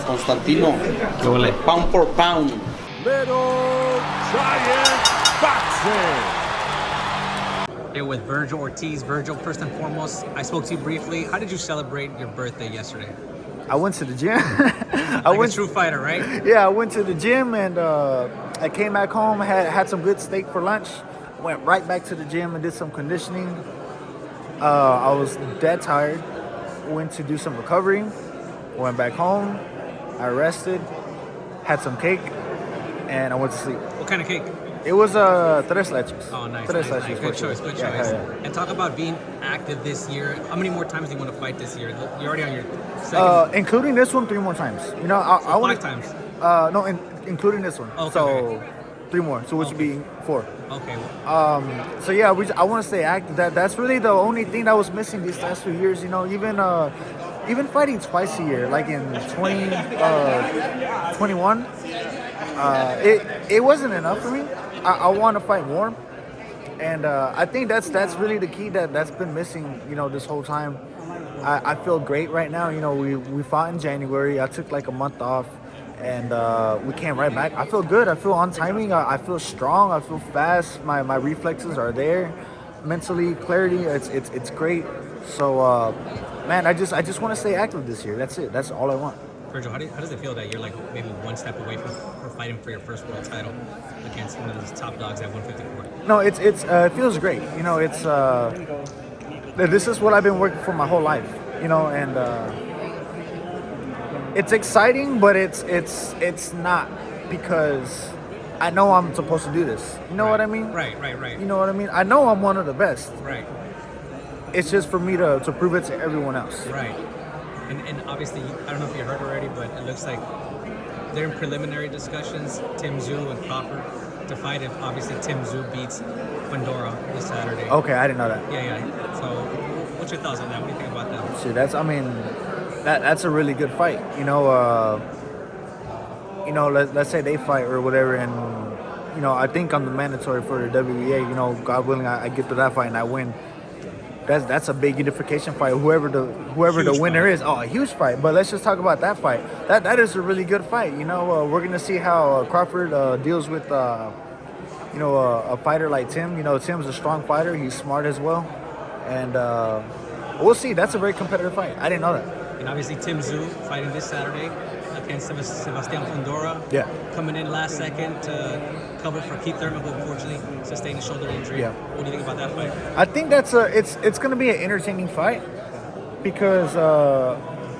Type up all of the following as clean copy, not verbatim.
Constantino, ¿Qué huele? pound for pound. Little Giant Boxing. Here with Virgil Ortiz. Virgil, first and foremost, I spoke to you briefly. How did you celebrate your birthday yesterday? I went to the gym. I went a true fighter, right? Yeah, I went to the gym and I came back home, had some good steak for lunch, went right back to the gym and did some conditioning. I was dead tired, went to do some recovery, went back home, I rested, had some cake, and I went to sleep. What kind of cake? It was tres leches. Oh, nice. Tres nice. leches. Good choice, good choice. Yeah. And talk about being active this year. How many more times do you want to fight this year? You're already on your second. Including this one, 3 more times. You know, I want 5 times. No, including this one. Okay. So 3 more, so which would be 4. Okay. So yeah, I want to stay active. That's really the only thing that was missing these last few years. You know, even fighting twice a year, like in 2021, it wasn't enough for me. I want to fight more, and I think that's really the key that's been missing. You know, this whole time. I feel great right now. You know, we fought in January. I took like a month off. And we came right back. I feel good. I feel on timing. I feel strong. I feel fast. My reflexes are there. Mentally, clarity. It's great. So, man, I just want to stay active this year. That's it. That's all I want. Virgil, how does it feel that you're like maybe one step away from fighting for your first world title against one of those top dogs at 154? No, it feels great. You know, this is what I've been working for my whole life. You know, and. It's exciting, but it's not because I know I'm supposed to do this. You know what I mean? Right. You know what I mean? I know I'm one of the best. Right. It's just for me to prove it to everyone else. Right. And obviously, I don't know if you heard already, but it looks like they're in preliminary discussions, Tim Tszyu and Crawford, to fight if obviously Tim Tszyu beats Fundora this Saturday. Okay, I didn't know that. Yeah. So what's your thoughts on that? What do you think about that? Shit, that's a really good fight. You know, let's say they fight or whatever, and you know, I think I'm the mandatory for the WBA. You know, God willing, I get to that fight and I win. That's a big unification fight. Whoever the winner is, a huge fight. But let's just talk about that fight. That is a really good fight. You know, we're gonna see how Crawford deals with a fighter like Tim. You know, Tim's a strong fighter. He's smart as well, and we'll see. That's a very competitive fight. I didn't know that. And obviously Tim Tszyu fighting this Saturday against Sebastian fundora. Yeah. Coming in last second to cover for Keith Thurman, who unfortunately sustained a shoulder injury. Yeah. What do you think about that fight? I think it's going to be an entertaining fight because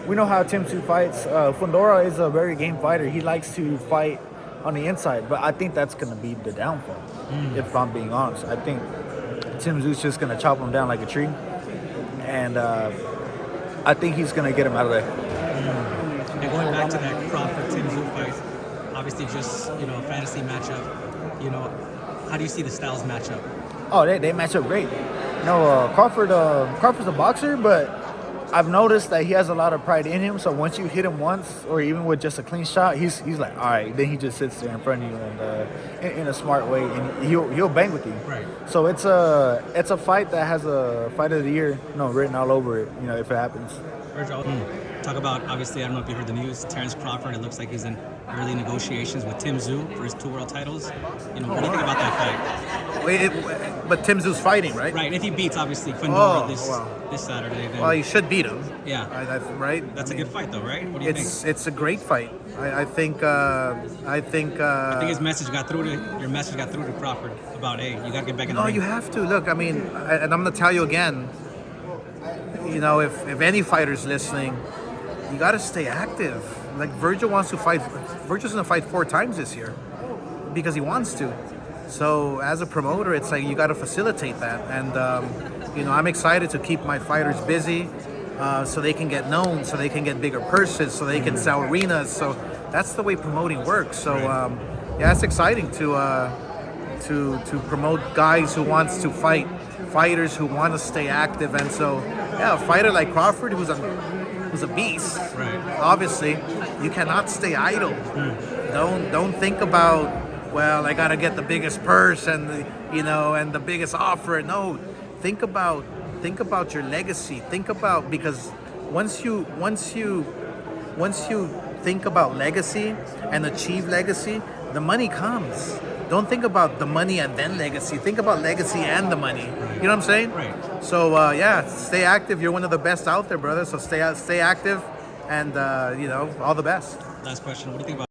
we know how Tim Tszyu fights. Fundora is a very game fighter. He likes to fight on the inside, but I think that's going to be the downfall. If I'm being honest, I think Tim Tszyu's just going to chop him down like a tree, and I think he's going to get him out of there. And going back to that Crawford-Tim Tszyu fight, obviously just, a fantasy matchup, how do you see the styles match up? Oh, they match up great. Crawford's a boxer, but I've noticed that he has a lot of pride in him. So once you hit him once, or even with just a clean shot, he's like, all right. Then he just sits there in front of you and in a smart way, and he'll bang with you. Right. So it's a fight that has a fight of the year, written all over it. If it happens. Virgil, talk about, obviously, I don't know if you heard the news, Terence Crawford, it looks like he's in early negotiations with Tim Tszyu for his 2 world titles. What do you think about that fight? But Tim Tszyu's fighting, right? Right, and if he beats, obviously, Fundora this Saturday, then... Well, he should beat him. Yeah. Right? That's a good fight, though, right? What do you think? It's a great fight. I think his message got through to Crawford about, hey, you got to get back in the ring. No, you have to. Look, and I'm going to tell you again, if any fighter's listening, you got to stay active. Like Virgil wants to fight. Virgil's going to fight 4 times this year because he wants to. So as a promoter, it's like you got to facilitate that. And, I'm excited to keep my fighters busy so they can get known, so they can get bigger purses, so they can sell arenas. So that's the way promoting works. So, it's exciting to promote guys who wants to fight, fighters who want to stay active. And so, a fighter like Crawford, who's a beast. Right. Obviously, you cannot stay idle. Don't think about, well, I gotta get the biggest purse and the biggest offer. No, think about your legacy. Think about, because once you think about legacy and achieve legacy, the money comes. Don't think about the money and then legacy. Think about legacy and the money. You know what I'm saying? Right. So stay active. You're one of the best out there, brother. So stay active, and all the best. Last question. What do you think about